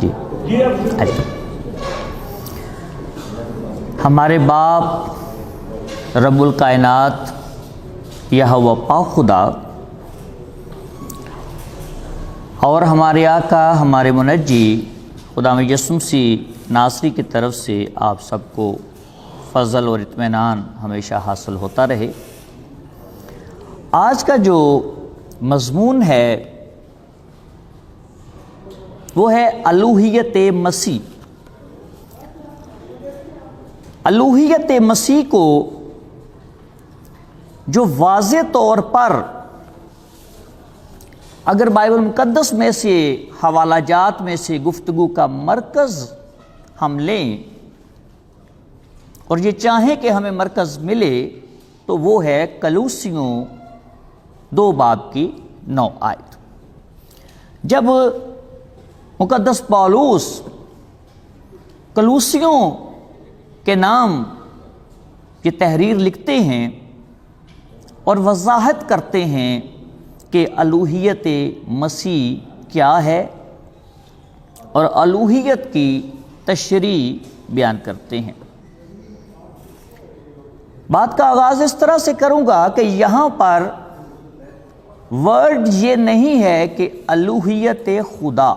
جی ہمارے باپ رب الکائنات یہوہ پاک خدا اور ہمارے آقا ہمارے منجی خدا یسوع مسیح ناصری کی طرف سے آپ سب کو فضل اور اطمینان ہمیشہ حاصل ہوتا رہے۔ آج کا جو مضمون ہے وہ ہے الوہیت مسیح۔ الوہیت مسیح کو جو واضح طور پر اگر بائبل مقدس میں سے حوالہ جات میں سے گفتگو کا مرکز ہم لیں اور یہ چاہیں کہ ہمیں مرکز ملے تو وہ ہے کلوسیوں 2 باب کی 9 آیت۔ جب مقدس پولس کلوسیوں کے نام کی تحریر لکھتے ہیں اور وضاحت کرتے ہیں کہ الوہیت مسیح کیا ہے اور الوہیت کی تشریح بیان کرتے ہیں۔ بات کا آغاز اس طرح سے کروں گا کہ یہاں پر ورڈ یہ نہیں ہے کہ الوہیت خدا۔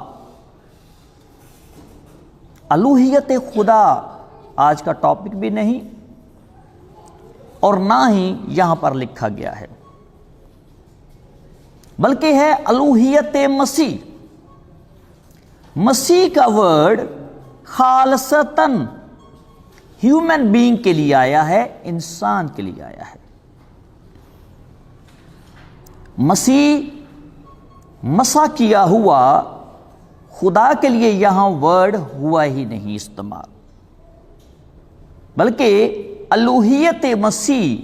الوہیت خدا آج کا ٹاپک بھی نہیں اور نہ ہی یہاں پر لکھا گیا ہے، بلکہ ہے الوہیت مسیح۔ مسیح کا ورڈ خالصتاً ہیومن بینگ کے لیے آیا ہے، انسان کے لیے آیا ہے۔ مسیح مسح کیا ہوا خدا کے لیے یہاں ورڈ ہوا ہی نہیں استعمال، بلکہ الوہیت مسیح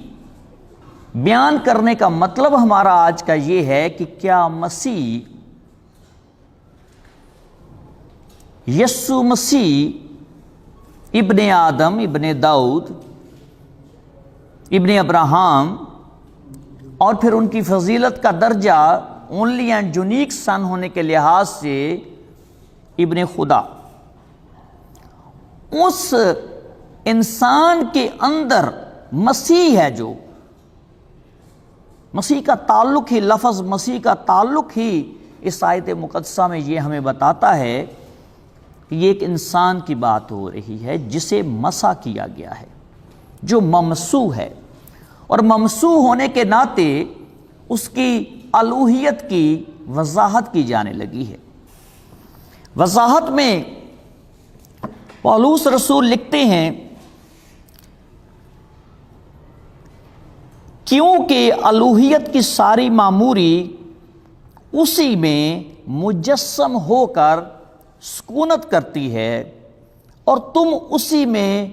بیان کرنے کا مطلب ہمارا آج کا یہ ہے کہ کیا مسیح یسوع مسیح ابن آدم، ابن داؤد، ابن ابراہم اور پھر ان کی فضیلت کا درجہ اونلی اینڈ یونیک سن ہونے کے لحاظ سے ابن خدا، اس انسان کے اندر مسیح ہے، جو مسیح کا تعلق ہی، لفظ مسیح کا تعلق ہی اس آیت مقدسہ میں یہ ہمیں بتاتا ہے کہ یہ ایک انسان کی بات ہو رہی ہے جسے مسح کیا گیا ہے، جو ممسوح ہے، اور ممسوح ہونے کے ناطے اس کی الوہیت کی وضاحت کی جانے لگی ہے۔ وضاحت میں پولس رسول لکھتے ہیں کیونکہ الوہیت کی ساری معموری اسی میں مجسم ہو کر سکونت کرتی ہے اور تم اسی میں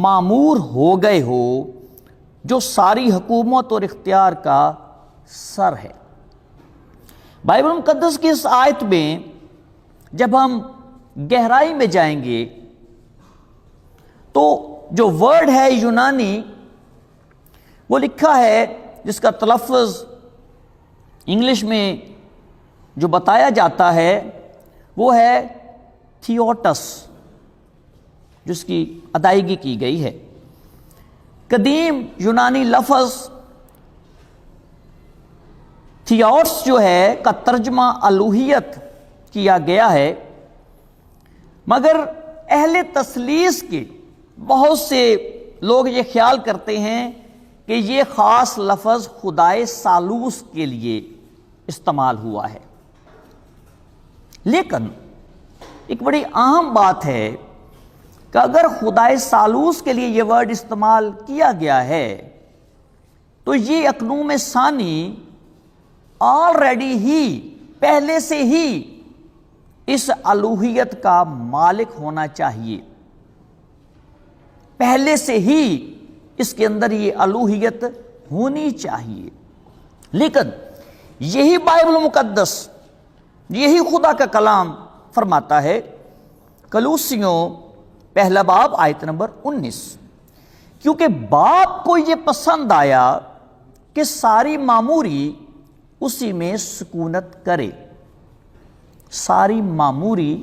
معمور ہو گئے ہو جو ساری حکومت اور اختیار کا سر ہے۔ بائبل مقدس کی اس آیت میں جب ہم گہرائی میں جائیں گے تو جو ورڈ ہے یونانی وہ لکھا ہے، جس کا تلفظ انگلش میں جو بتایا جاتا ہے وہ ہے تھیوٹس، جس کی ادائیگی کی گئی ہے۔ قدیم یونانی لفظ تھیوٹس جو ہے کا ترجمہ الوہیت کیا گیا ہے، مگر اہل تثلیث کے بہت سے لوگ یہ خیال کرتے ہیں کہ یہ خاص لفظ خدائے ثالوث کے لیے استعمال ہوا ہے۔ لیکن ایک بڑی اہم بات ہے کہ اگر خدائے ثالوث کے لیے یہ ورڈ استعمال کیا گیا ہے تو یہ اقنوم ثانی آلریڈی ہی پہلے سے ہی اس الوہیت کا مالک ہونا چاہیے، پہلے سے ہی اس کے اندر یہ الوہیت ہونی چاہیے۔ لیکن یہی بائبل مقدس، یہی خدا کا کلام فرماتا ہے، کلوسیوں 1 باب آیت نمبر 19، کیونکہ باپ کو یہ پسند آیا کہ ساری معموری اسی میں سکونت کرے۔ ساری معموری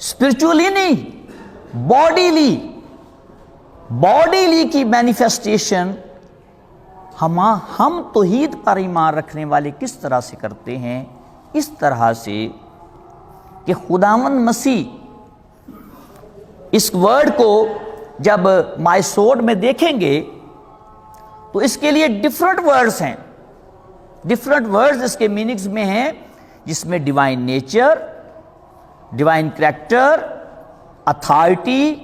اسپرچولی نہیں، باڈیلی کی مینیفیسٹیشن ہم توحید پر ایمان رکھنے والے کس طرح سے کرتے ہیں؟ اس طرح سے کہ خداوند مسیح اس ورڈ کو جب مائی سورڈ میں دیکھیں گے تو اس کے لیے ڈفرنٹ ورڈز ہیں، ڈفرنٹ ورڈز اس کے میننگز میں ہیں، جس میں divine nature, divine character, authority.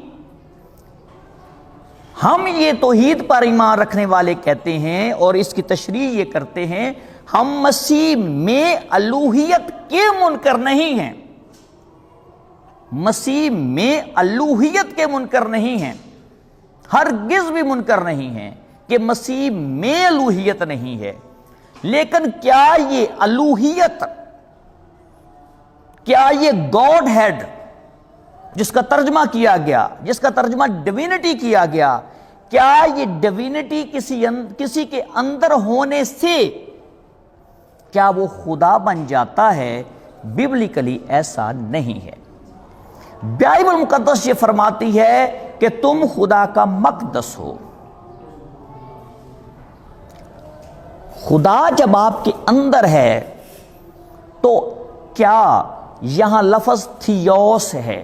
ہم یہ توحید پر ایمان رکھنے والے کہتے ہیں اور اس کی تشریح یہ کرتے ہیں، ہم مسیح میں الوہیت کے منکر نہیں ہیں، مسیح میں الوہیت کے منکر نہیں ہیں، ہرگز بھی منکر نہیں ہیں کہ مسیح میں الوہیت نہیں ہے۔ لیکن کیا یہ الوہیت، کیا یہ گاڈ ہیڈ جس کا ترجمہ کیا گیا، جس کا ترجمہ ڈیوینٹی کیا گیا، کیا یہ ڈیوینٹی کسی کے اندر ہونے سے کیا وہ خدا بن جاتا ہے؟ ببلیکلی ایسا نہیں ہے۔ بائبل مقدس یہ فرماتی ہے کہ تم خدا کا مقدس ہو۔ خدا جب آپ کے اندر ہے تو کیا یہاں لفظ تھیوس ہے؟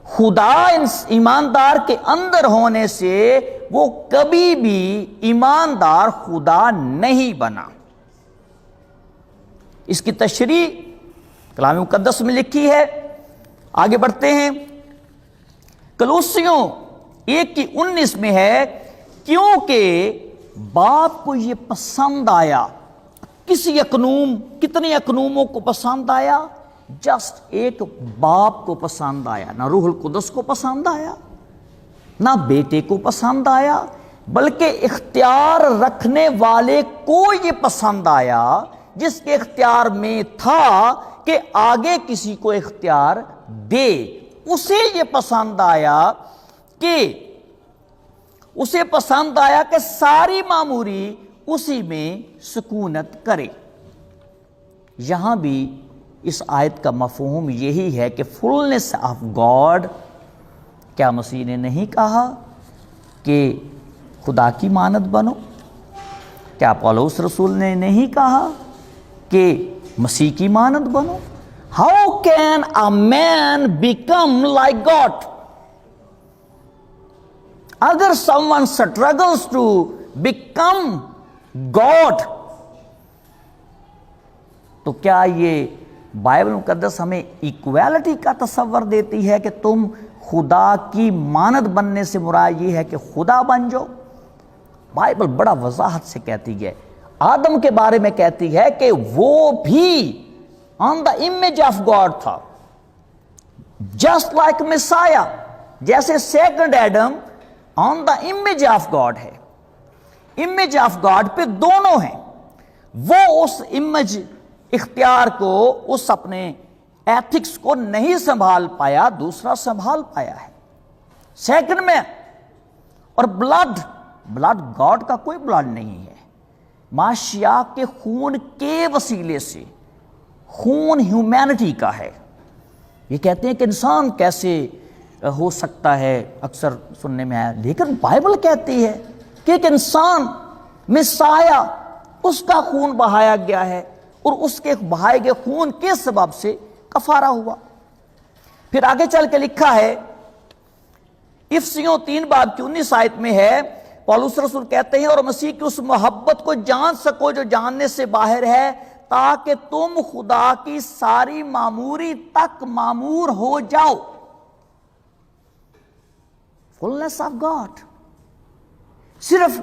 خدا ایماندار کے اندر ہونے سے وہ کبھی بھی ایماندار خدا نہیں بنا۔ اس کی تشریح کلام مقدس میں لکھی ہے۔ آگے بڑھتے ہیں، کلوسیوں 1:19 میں ہے، کیونکہ باپ کو یہ پسند آیا۔ کتنے اقنوموں کو پسند آیا؟ جسٹ ایک باپ کو پسند آیا، نہ روح القدس کو پسند آیا، نہ بیٹے کو پسند آیا، بلکہ اختیار رکھنے والے کو یہ پسند آیا جس کے اختیار میں تھا کہ آگے کسی کو اختیار دے۔ اسے یہ پسند آیا کہ ساری معموری اسی میں سکونت کرے۔ یہاں بھی اس آیت کا مفہوم یہی ہے کہ فلنس آف گاڈ، کیا مسیح نے نہیں کہا کہ خدا کی مانند بنو؟ کیا پولس رسول نے نہیں کہا کہ مسیح کی مانند بنو؟ How can a man become like God? اگر someone struggles to become God تو کیا یہ بائبل مقدس ہمیں ایکویلٹی کا تصور دیتی ہے کہ تم خدا کی مانند بننے سے مراد یہ ہے کہ خدا بن جاؤ؟ بائبل بڑا وضاحت سے کہتی ہے، آدم کے بارے میں کہتی ہے کہ وہ بھی آن دا امیج آف گاڈ تھا، جسٹ لائک مسایا، جیسے second Adam on the image of God ہے۔ امیج آف گاڈ پہ دونوں ہیں، وہ اس امیج اختیار کو، اس اپنے ایتھکس کو نہیں سنبھال پایا، دوسرا سنبھال پایا ہے، سیکنڈ میں۔ اور بلڈ گاڈ کا کوئی بلڈ نہیں ہے، ماشیا کے خون کے وسیلے سے، خون ہیومینٹی کا ہے۔ یہ کہتے ہیں کہ انسان کیسے ہو سکتا ہے، اکثر سننے میں آیا، لیکن بائبل کہتی ہے کہ ایک انسان مسایا، اس کا خون بہایا گیا ہے اور اس کے بہائے گئے خون کے سبب سے کفارہ ہوا۔ پھر آگے چل کے لکھا ہے، افسیوں 3:19 میں ہے، پولس رسول کہتے ہیں، اور مسیح کی اس محبت کو جان سکو جو جاننے سے باہر ہے، تاکہ تم خدا کی ساری معموری تک معمور ہو جاؤ۔ فلنس آف گاڈ۔ صرف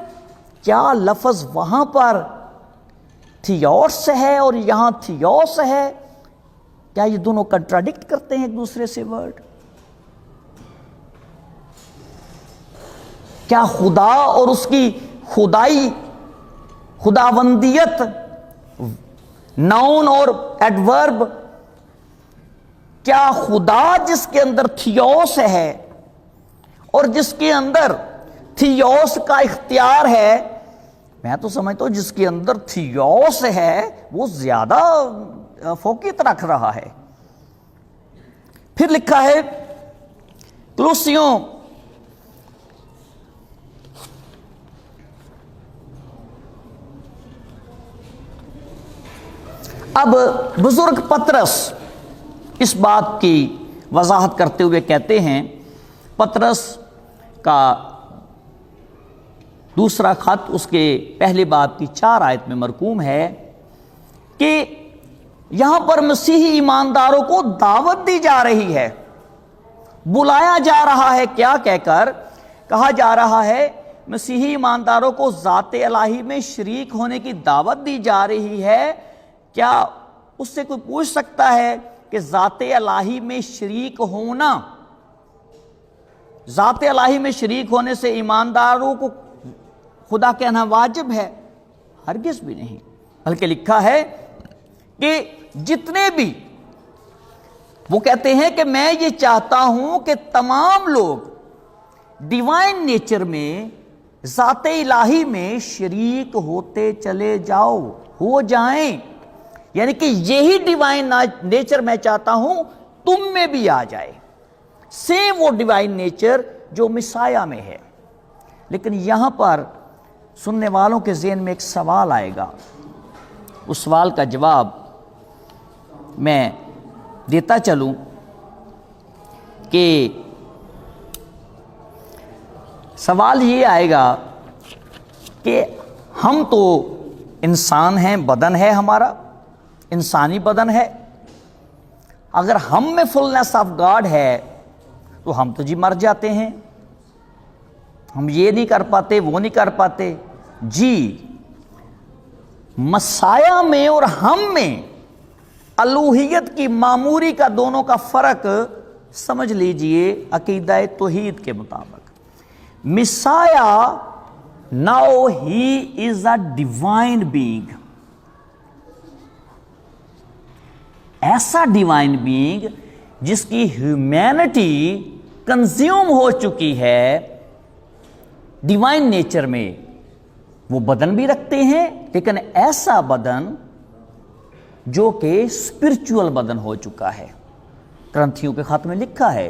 کیا لفظ وہاں پر تھیوس ہے اور یہاں تھیوس ہے؟ کیا یہ دونوں کنٹراڈکٹ کرتے ہیں ایک دوسرے سے ورڈ؟ کیا خدا اور اس کی خداوندیت، ناؤن اور ایڈورب، کیا خدا جس کے اندر تھیوس ہے اور جس کے اندر تھیوس کا اختیار ہے، میں تو سمجھتا ہوں جس کے اندر تھیوس ہے وہ زیادہ فوقیت رکھ رہا ہے۔ پھر لکھا ہے کلوسیوں اب بزرگ پطرس اس بات کی وضاحت کرتے ہوئے کہتے ہیں، پطرس کا دوسرا خط اس کے پہلے باب کی 4 آیت میں مرقوم ہے کہ یہاں پر مسیحی ایمانداروں کو دعوت دی جا رہی ہے، بلایا جا رہا ہے، کیا کہہ کر کہا جا رہا ہے مسیحی ایمانداروں کو ذات الہی میں شریک ہونے کی دعوت دی جا رہی ہے۔ کیا اس سے کوئی پوچھ سکتا ہے کہ ذات الہی میں شریک ہونا، ذات الہی میں شریک ہونے سے ایمانداروں کو خدا کہنا واجب ہے؟ ہرگز بھی نہیں، بلکہ لکھا ہے کہ جتنے بھی، وہ کہتے ہیں کہ میں یہ چاہتا ہوں کہ تمام لوگ ڈیوائن نیچر میں، ذات الہی میں شریک ہوتے چلے جاؤ، ہو جائیں، یعنی کہ یہی ڈیوائن نیچر میں چاہتا ہوں تم میں بھی آ جائے، سیم وہ ڈیوائن نیچر جو مسیح میں ہے۔ لیکن یہاں پر سننے والوں کے ذہن میں ایک سوال آئے گا، اس سوال کا جواب میں دیتا چلوں کہ سوال یہ آئے گا کہ ہم تو انسان ہیں، بدن ہے ہمارا، انسانی بدن ہے، اگر ہم میں فلنس آف گاڈ ہے تو ہم تو جی مر جاتے ہیں، ہم یہ نہیں کر پاتے، وہ نہیں کر پاتے۔ جی مسیح میں اور ہم میں الوہیت کی معموری کا دونوں کا فرق سمجھ لیجئے عقیدہ توحید کے مطابق۔ مسیح now he is a divine being, ایسا ڈیوائن بینگ جس کی ہیومینٹی کنزیوم ہو چکی ہے ڈیوائن نیچر میں۔ وہ بدن بھی رکھتے ہیں، لیکن ایسا بدن جو کہ اسپرچول بدن ہو چکا ہے۔ کرنتھیوں کے خط میں لکھا ہے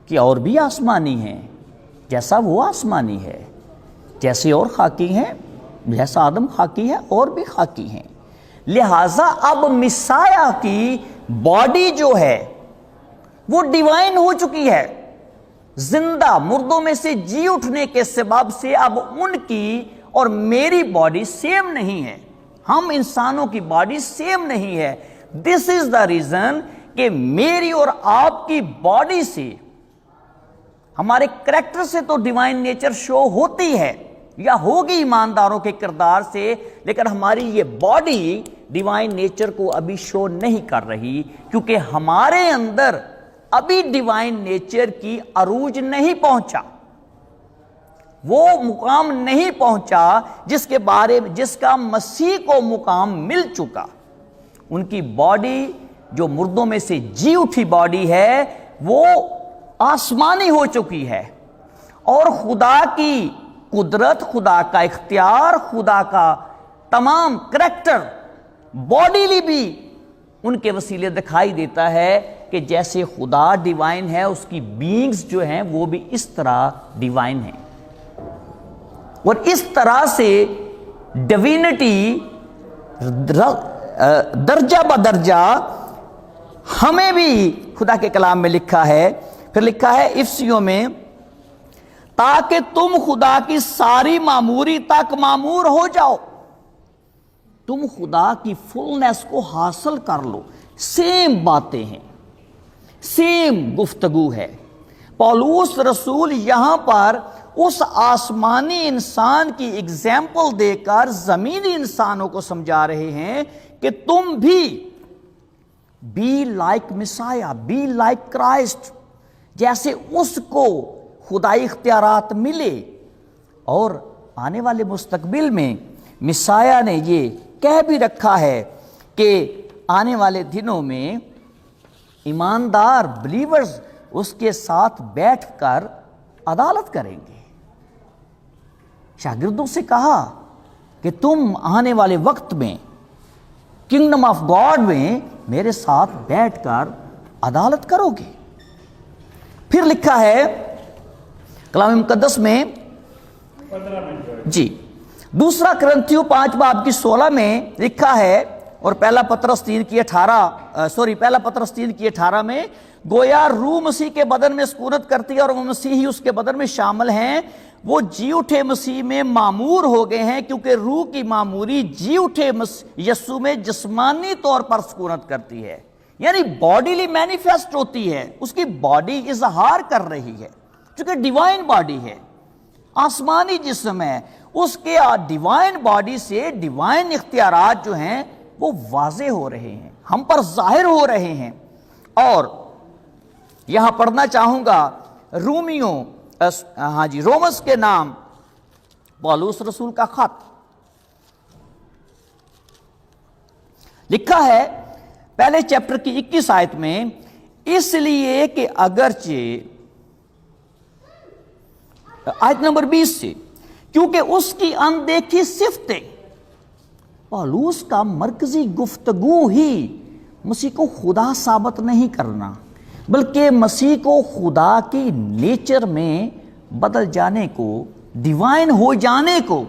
کہ اور بھی آسمانی ہیں جیسا وہ آسمانی ہے، جیسے اور خاکی ہیں جیسا آدم خاکی ہے، اور بھی خاکی ہیں۔ لہٰذا اب مسیح کی باڈی جو ہے وہ ڈیوائن ہو چکی ہے، زندہ، مردوں میں سے جی اٹھنے کے سبب سے اب ان کی اور میری باڈی سیم نہیں ہے، ہم انسانوں کی باڈی سیم نہیں ہے۔ دس از دا ریزن کہ میری اور آپ کی باڈی سے، ہمارے کریکٹر سے تو ڈیوائن نیچر شو ہوتی ہے یا ہوگی ایمانداروں کے کردار سے، لیکن ہماری یہ باڈی ڈیوائن نیچر کو ابھی شو نہیں کر رہی، کیونکہ ہمارے اندر ابھی ڈیوائن نیچر کی عروج نہیں پہنچا، وہ مقام نہیں پہنچا جس کے بارے میں، جس کا مسیح کو مقام مل چکا۔ ان کی باڈی جو مردوں میں سے جی اٹھی باڈی ہے وہ آسمانی ہو چکی ہے، اور خدا کی قدرت، خدا کا اختیار، خدا کا تمام کریکٹر باڈیلی بھی ان کے وسیلے دکھائی دیتا ہے کہ جیسے خدا ڈیوائن ہے، اس کی بینگز جو ہیں وہ بھی اس طرح ڈیوائن ہیں، اور اس طرح سے ڈیوینٹی درجہ بدرجہ ہمیں بھی خدا کے کلام میں لکھا ہے۔ پھر لکھا ہے افسیوں میں، تاکہ تم خدا کی ساری معموری تک معمور ہو جاؤ، تم خدا کی فلنس کو حاصل کر لو۔ سیم باتیں ہیں، سیم گفتگو ہے۔ پولس رسول یہاں پر اس آسمانی انسان کی اگزامپل دے کر زمینی انسانوں کو سمجھا رہے ہیں کہ تم بھی بی لائک مسیح، بی لائک کرائسٹ، جیسے اس کو خدائی اختیارات ملے۔ اور آنے والے مستقبل میں مسیح نے یہ کہہ بھی رکھا ہے کہ آنے والے دنوں میں ایماندار بلیورز اس کے ساتھ بیٹھ کر عدالت کریں گے۔ شاگردوں سے کہا کہ تم آنے والے وقت میں کنگڈم آف گاڈ میں میرے ساتھ بیٹھ کر عدالت کرو گے۔ پھر لکھا ہے کلام مقدس میں جی، دوسرا کرنتھیوں 5 باب کی 16 میں لکھا ہے، اور پہلا پطرس 3:18 میں، گویا روح مسیح کے بدن میں سکونت کرتی ہے اور وہ مسیح ہی اس کے بدن میں شامل ہیں، وہ جی اٹھے مسیح میں معمور ہو گئے ہیں، کیونکہ روح کی معموری جی اٹھے یسوع میں جسمانی طور پر سکونت کرتی ہے، یعنی باڈیلی مینیفیسٹ ہوتی ہے، اس کی باڈی اظہار کر رہی ہے، چونکہ ڈیوائن باڈی ہے، آسمانی جسم ہے، اس کے ڈیوائن باڈی سے ڈیوائن اختیارات جو ہیں وہ واضح ہو رہے ہیں، ہم پر ظاہر ہو رہے ہیں۔ اور یہاں پڑھنا چاہوں گا رومس کے نام پولس رسول کا خط، لکھا ہے پہلے چیپٹر کی 21 آیت میں، اس لیے کہ اگرچہ آیت نمبر 20 سے، کیونکہ اس کی اندیکھی صفتیں، پولس کا مرکزی گفتگو ہی مسیح کو خدا ثابت نہیں کرنا، بلکہ مسیح کو خدا کی نیچر میں بدل جانے کو، ڈیوائن ہو جانے کو،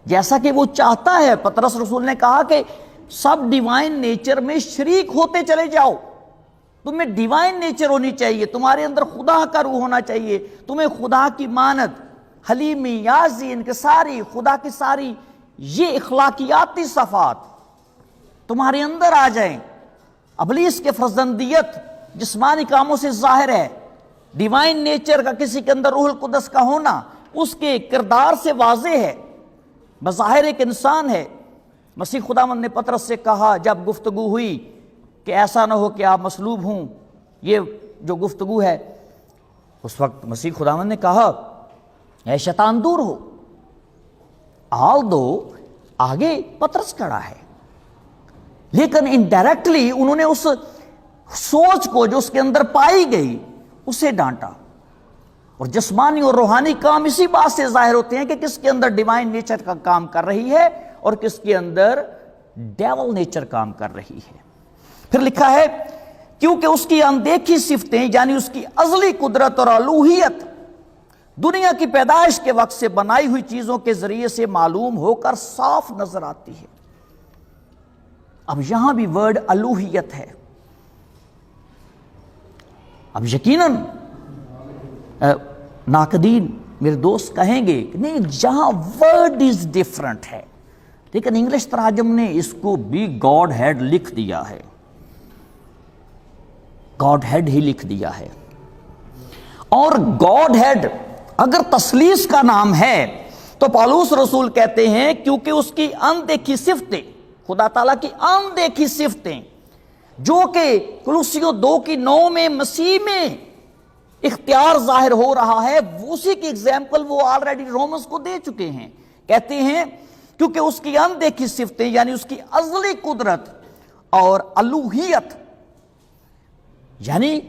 جیسا کہ وہ چاہتا ہے۔ پطرس رسول نے کہا کہ سب ڈیوائن نیچر میں شریک ہوتے چلے جاؤ، تمہیں ڈیوائن نیچر ہونی چاہیے، تمہارے اندر خدا کا روح ہونا چاہیے، تمہیں خدا کی مانت، حلیمی، یازی، انکساری، خدا کی ساری یہ اخلاقیاتی صفات تمہارے اندر آ جائیں۔ ابلیس کے فرزندیت جسمانی کاموں سے ظاہر ہے، ڈیوائن نیچر کا کسی کے اندر روح القدس کا ہونا اس کے کردار سے واضح ہے، بظاہر ایک انسان ہے۔ مسیح خداوند نے پطرس سے کہا جب گفتگو ہوئی کہ ایسا نہ ہو کہ آپ مصلوب ہوں، یہ جو گفتگو ہے، اس وقت مسیح خداوند نے کہا اے شیطان دور ہو، آگے پطرس کھڑا ہے، لیکن انڈائریکٹلی انہوں نے اس سوچ کو جو اس کے اندر پائی گئی اسے ڈانٹا۔ اور جسمانی اور روحانی کام اسی بات سے ظاہر ہوتے ہیں کہ کس کے اندر ڈیوائن نیچر کا کام کر رہی ہے اور کس کے اندر ڈیول نیچر کام کر رہی ہے۔ پھر لکھا ہے کیونکہ اس کی اندیکھی صفتیں، یعنی اس کی ازلی قدرت اور الوہیت دنیا کی پیدائش کے وقت سے بنائی ہوئی چیزوں کے ذریعے سے معلوم ہو کر صاف نظر آتی ہے۔ اب یہاں بھی ورڈ الوہیت ہے۔ اب یقیناً ناقدین میرے دوست کہیں گے کہ نہیں جہاں ورڈ از ڈیفرنٹ ہے، لیکن انگلش تراجم نے اس کو بھی گاڈ ہیڈ لکھ دیا ہے، گاڈ ہیڈ ہی لکھ دیا ہے۔ اور گاڈ ہیڈ اگر تثلیث کا نام ہے تو پولس رسول کہتے ہیں کیونکہ اس کی اندیکھی صفتیں، خدا تعالیٰ کی اندیکھی صفتیں جو کہ کولوسیوں 2:9 میں مسیح میں اختیار ظاہر ہو رہا ہے، اسی کی ایگزامپل وہ آلریڈی رومنس کو دے چکے ہیں۔ کہتے ہیں کیونکہ اس کی اندیکھی صفتیں، یعنی اس کی ازلی قدرت اور الوہیت، یعنی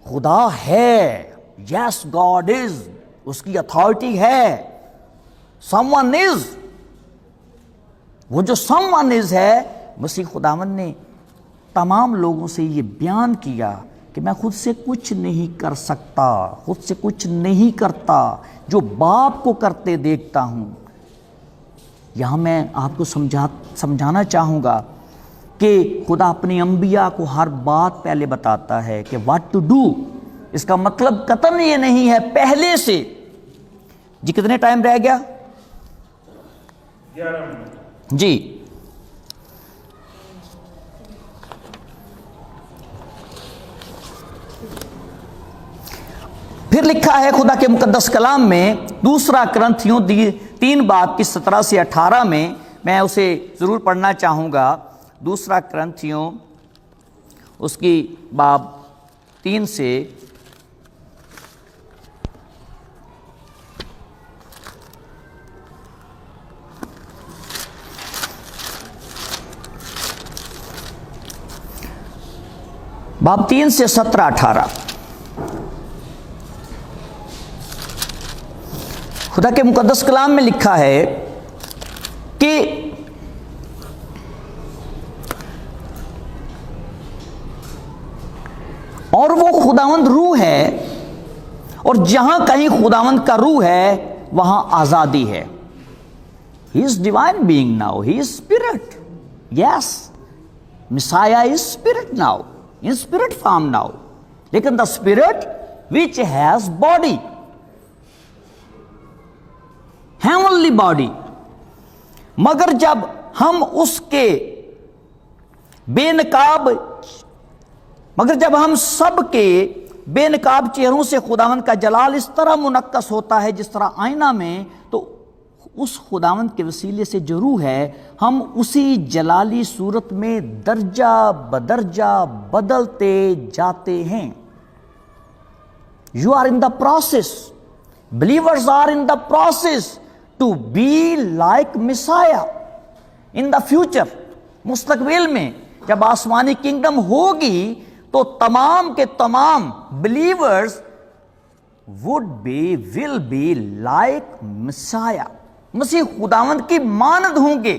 خدا ہے، یس گاڈ از، اس کی اتھارٹی ہے، سم ون از، وہ جو سم ون از ہے، مسیح خداوند نے تمام لوگوں سے یہ بیان کیا کہ میں خود سے کچھ نہیں کر سکتا، خود سے کچھ نہیں کرتا، جو باپ کو کرتے دیکھتا ہوں۔ یہاں میں آپ کو سمجھانا چاہوں گا کہ خدا اپنے انبیاء کو ہر بات پہلے بتاتا ہے کہ واٹ ٹو ڈو۔ اس کا مطلب قطعاً یہ نہیں ہے پہلے سے۔ جی کتنے ٹائم رہ گیا؟ 11 منٹ جی، پھر لکھا ہے خدا کے مقدس کلام میں، دوسرا کرنتھیوں 3 باب کی 17 سے 18 میں اسے ضرور پڑھنا چاہوں گا۔ دوسرا کرنتھیوں اس کی باب 3 سے باب 3 سے 17-18 خدا کے مقدس کلام میں لکھا ہے کہ اور وہ خداوند روح ہے اور جہاں کہیں خداوند کا روح ہے وہاں آزادی ہے. He is divine being now. He is spirit. Yes. Messiah is spirit now. In spirit form now. لیکن the spirit which has body. Heavenly body. مگر جب ہم اس کے بے نقاب مگر جب ہم سب کے بے نقاب چہروں سے خداوند کا جلال اس طرح منعکس ہوتا ہے جس طرح آئینہ میں، تو اس خداوند کے وسیلے سے جو روح ہے ہم اسی جلالی صورت میں درجہ بدرجہ بدلتے جاتے ہیں. You are in the process. Believers are in the process to be like Messiah in the future. مستقبل میں جب آسمانی کنگڈم ہوگی تو تمام کے تمام believers will be like Messiah. مسیح خداوند کی مانند ہوں گے.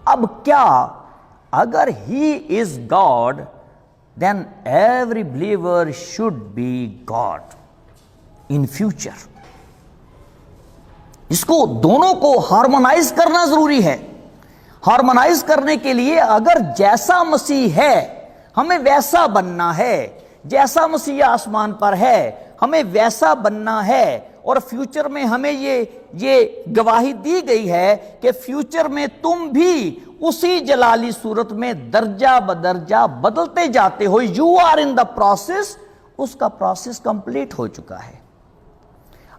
اب کیا اگر He is God, then every believer should be God in future. اس کو دونوں کو ہارمونائز کرنا ضروری ہے. ہارمونائز کرنے کے لیے اگر جیسا مسیح ہے ہمیں ویسا بننا ہے، جیسا مسیح آسمان پر ہے ہمیں ویسا بننا ہے. اور فیوچر میں ہمیں یہ گواہی دی گئی ہے کہ فیوچر میں تم بھی اسی جلالی صورت میں درجہ بدرجہ بدلتے جاتے ہو. You are in the process. اس کا پروسیس کمپلیٹ ہو چکا ہے.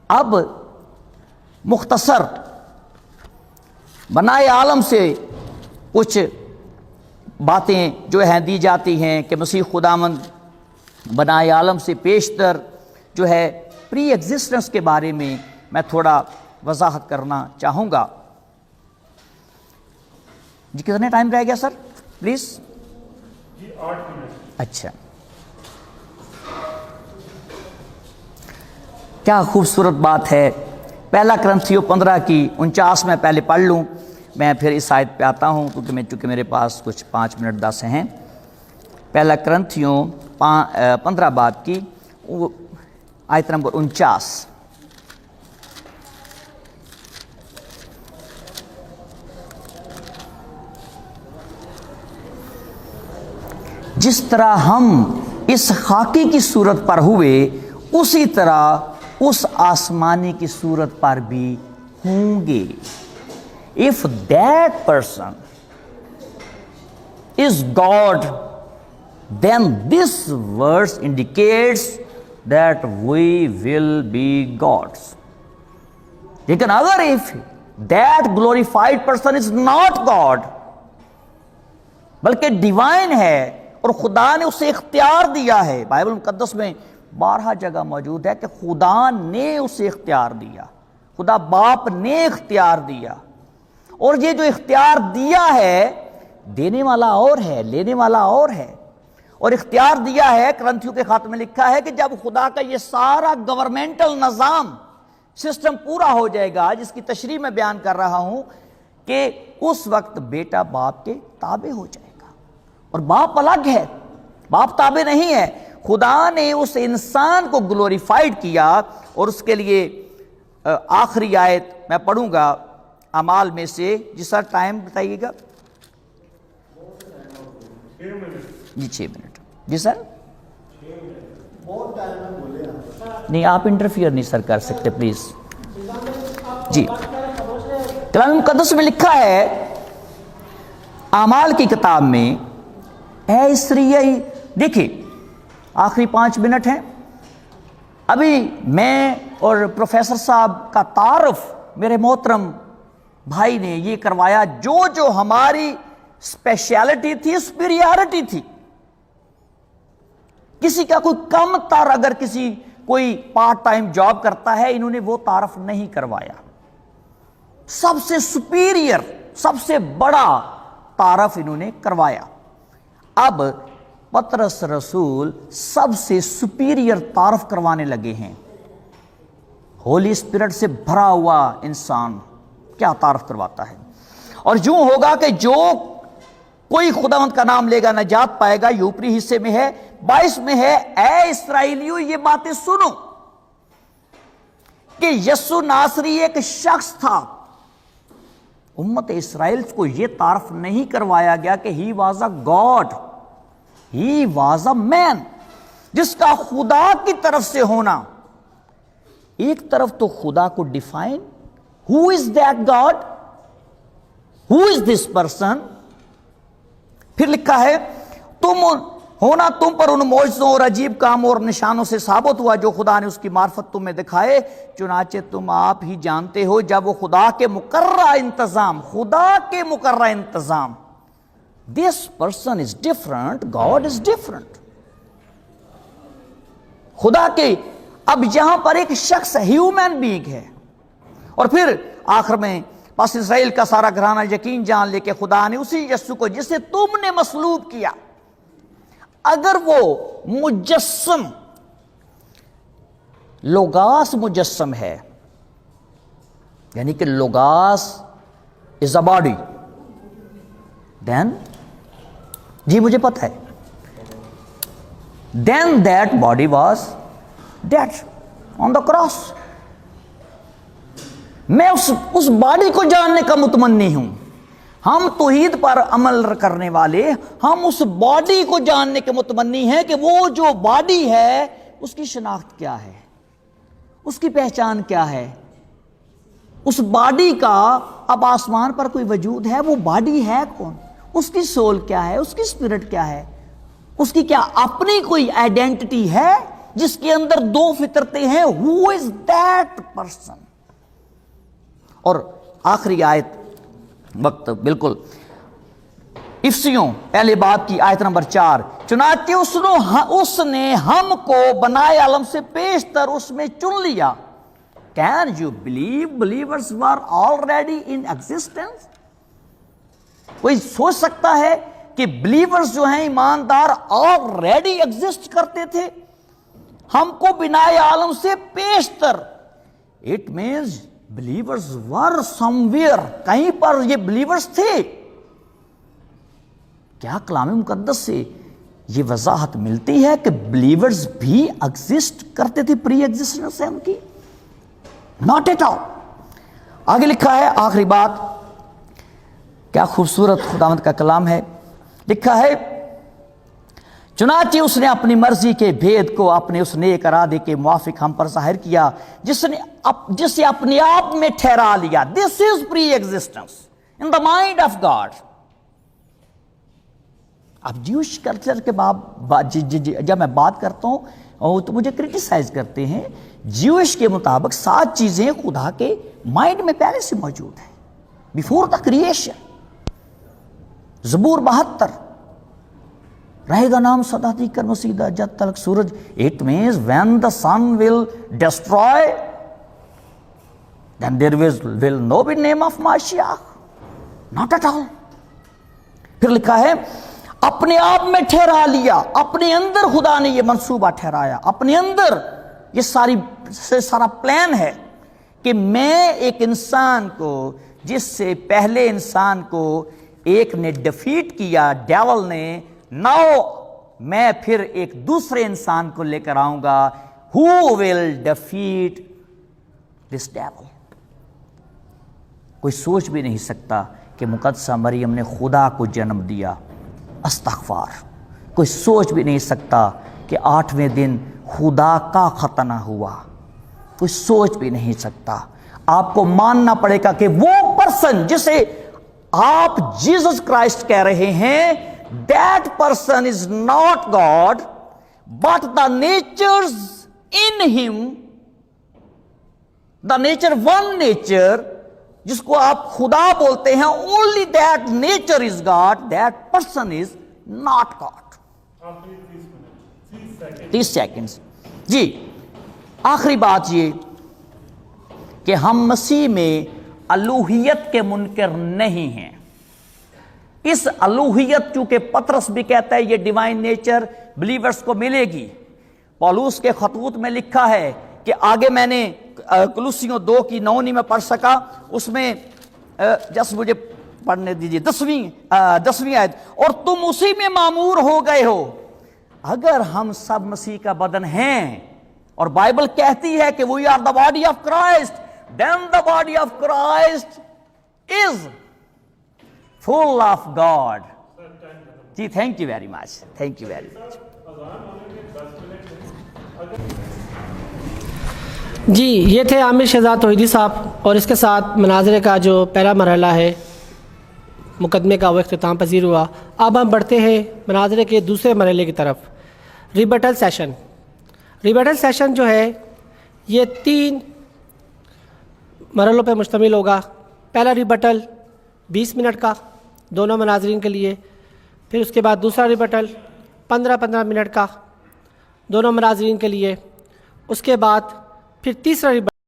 اب مختصر بنائے عالم سے کچھ باتیں جو ہیں دی جاتی ہیں کہ مسیح خداوند بنائے عالم سے پیشتر جو ہے پری ایگزسٹنس کے بارے میں میں تھوڑا وضاحت کرنا چاہوں گا. جی کتنے ٹائم رہ گیا سر پلیز؟ G 8 minute. اچھا، کیا خوبصورت بات ہے. پہلا کرنتھیوں 15 کی 49 میں پہلے پڑھ لوں، میں پھر اس آیت پہ آتا ہوں چونکہ میرے پاس کچھ 5 منٹ 10 ہیں. پہلا کرنتھیوں 15 باب کی آیت نمبر 49. جس طرح ہم اس خاکی کی صورت پر ہوئے اسی طرح اس آسمانی کی صورت پر بھی ہوں گے. If that person is God, then this verse indicates that we will be gods. لیکن اگر if that glorified person is not God بلکہ ڈیوائن ہے اور خدا نے اسے اختیار دیا ہے، بائبل مقدس میں 12 جگہ موجود ہے کہ خدا نے اسے اختیار دیا، خدا باپ نے اختیار دیا. اور یہ جو اختیار دیا ہے دینے والا اور ہے، لینے والا اور ہے. اور اختیار دیا ہے، کرنتھیوں کے خط میں لکھا ہے کہ جب خدا کا یہ سارا گورنمنٹل نظام سسٹم پورا ہو جائے گا، جس کی تشریح میں بیان کر رہا ہوں، کہ اس وقت بیٹا باپ کے تابع ہو جائے گا. اور باپ الگ ہے، باپ تابع نہیں ہے. خدا نے اس انسان کو گلوریفائڈ کیا اور اس کے لیے آخری آیت میں پڑھوں گا اعمال میں سے. جی سر ٹائم بتائیے گا. 6 منٹ. جی 6 منٹ. جی سر نہیں، آپ انٹرفیئر نہیں سر کر سکتے پلیز. جی کلام مقدس میں لکھا ہے اعمال کی کتاب میں، اے اسرائیل، دیکھیں آخری 5 منٹ ہیں. ابھی میں اور پروفیسر صاحب کا تعارف میرے محترم بھائی نے یہ کروایا، جو ہماری اسپیشلٹی تھی، سپیریارٹی تھی. کسی کا کوئی کم تر اگر کوئی پارٹ ٹائم جاب کرتا ہے، انہوں نے وہ تعارف نہیں کروایا. سب سے سپیریئر، سب سے بڑا تعارف انہوں نے کروایا. اب پطرس رسول سب سے سپیریئر تعارف کروانے لگے ہیں. ہولی اسپرٹ سے بھرا ہوا انسان کیا تعارف کرواتا ہے. اور یوں ہوگا کہ جو کوئی خداوند کا نام لے گا نجات پائے گا. یہ اوپری حصے میں ہے، 22 میں ہے، اے اسرائیلیو یہ باتیں سنو. کہ یسوع ناصری ایک شخص تھا، امت اسرائیل کو یہ تعارف نہیں کروایا گیا کہ he was a God, he was a man, جس کا خدا کی طرف سے ہونا۔ ایک طرف تو خدا کو define, who is that God, who is this person. پھر لکھا ہے تم پر ان معجزوں اور عجیب کاموں اور نشانوں سے ثابت ہوا جو خدا نے اس کی معرفت تم میں دکھائے، چنانچہ تم آپ ہی جانتے ہو جب وہ خدا کے مقررہ انتظام this person is different, God is different. خدا کے اب یہاں پر ایک شخص ہیومن بینگ ہے، اور پھر آخر میں پس اسرائیل کا سارا گھرانہ یقین جان لے کہ خدا نے اسی یسوع کو جسے تم نے مصلوب کیا، اگر وہ مجسم لوگاس مجسم ہے، یعنی کہ لوگاس از اے باڈی، دین جی مجھے پتہ ہے، then that body was dead on the cross. میں اس باڈی کو جاننے کا متمنی ہوں۔ ہم توحید پر عمل کرنے والے، ہم اس باڈی کو جاننے کے متمنی ہیں کہ وہ جو باڈی ہے اس کی شناخت کیا ہے، اس کی پہچان کیا ہے، اس باڈی کا اب آسمان پر کوئی وجود ہے، وہ باڈی ہے کون، اس کی سول کیا ہے، اس کی اسپرٹ کیا ہے، اس کی کیا اپنی کوئی آئیڈینٹی ہے جس کے اندر دو فطرتیں ہیں، who is that person۔ اور آخری آیت، وقت بالکل، افسیوں پہلے باب کی آیت نمبر 4، چنانچہ اس نے ہم کو بنائے عالم سے پیشتر اس میں چن لیا۔ Can you believe believers were already in existence؟ کوئی سوچ سکتا ہے کہ بلیورز جو ہیں ایماندار already ایگزسٹ کرتے تھے؟ ہم کو بنائے عالم سے پیشتر، it means believers were somewhere، کہیں پر یہ believers تھے۔ کیا کلام مقدس سے یہ وضاحت ملتی ہے کہ believers بھی ایگزسٹ کرتے تھے پری ایگزسٹنس ہے ان کی؟ not at all۔ آگے لکھا ہے آخری بات، کیا خوبصورت خداوند کا کلام ہے، لکھا ہے چنانچہ اس نے اپنی مرضی کے بھید کو اپنے اس نیک ارادے کے موافق ہم پر ظاہر کیا، جسے اپنے آپ میں ٹھہرا لیا۔ This is preexistence in the mind of God. اب جیوش کلچر کے جب میں بات کرتا ہوں تو مجھے کرٹیسائز کرتے ہیں، جیوش کے مطابق 7 چیزیں خدا کے مائنڈ میں پہلے سے موجود ہیں، بیفور دا کریشن۔ زبور 72، رہے گا نام سدا دیگر مسیدہ جب تک سورج، it means when the sun will destroy then there will no be name of Mashiach, not at all۔ پھر لکھا ہے اپنے آپ میں ٹھہرا لیا، اپنے اندر خدا نے یہ منصوبہ ٹھہرایا، اپنے اندر یہ سارا پلان ہے کہ میں ایک انسان کو، جس سے پہلے انسان کو ایک نے ڈیفیٹ کیا ڈیول نے، ناؤ میں پھر ایک دوسرے انسان کو لے کر آؤں گا who will defeat this devil۔ کوئی سوچ بھی نہیں سکتا کہ مقدسہ مریم نے خدا کو جنم دیا، استغفار۔ کوئی سوچ بھی نہیں سکتا کہ 8ویں دن خدا کا ختنہ ہوا، کوئی سوچ بھی نہیں سکتا۔ آپ کو ماننا پڑے گا کہ وہ پرسن جسے آپ جیسس کرائسٹ کہہ رہے ہیں، that person is not God but the natures in him، the nature one nature جس کو آپ خدا بولتے ہیں، only that nature is God، that person is not God۔ 30 seconds جی۔ آخری بات یہ کہ ہم مسیح میں الوہیت کے منکر نہیں ہیں۔ اس الوہیت چونکہ پطرس بھی کہتا ہے یہ ڈیوائن نیچر بلیورز کو ملے گی، پولوس کے خطوط میں لکھا ہے کہ آگے میں نے کلوسیوں 2 کی 9 نہیں میں پڑھ سکا، اس میں جس مجھے پڑھنے دیجیے 10ویں آیت، اور تم اسی میں معمور ہو گئے ہو۔ اگر ہم سب مسیح کا بدن ہیں اور بائبل کہتی ہے کہ we are the body of Christ, then the body of Christ is full of God. جی thank you very much, thank you very much. جی یہ تھے عامر شہزاد توحیدی صاحب، اور اس کے ساتھ مناظرے کا جو پہلا مرحلہ ہے مقدمے کا وہ اختتام پذیر ہوا. اب ہم بڑھتے ہیں مناظرے کے دوسرے مرحلے کی طرف، ریبٹل سیشن. ریبٹل سیشن جو ہے یہ 3 مرحلوں پہ مشتمل ہوگا. پہلا ریبٹل 20 منٹ کا دونوں مناظرین کے لیے، پھر اس کے بعد دوسرا ریبٹل 15 منٹ کا دونوں مناظرین کے لیے، اس کے بعد پھر تیسرا ریبٹل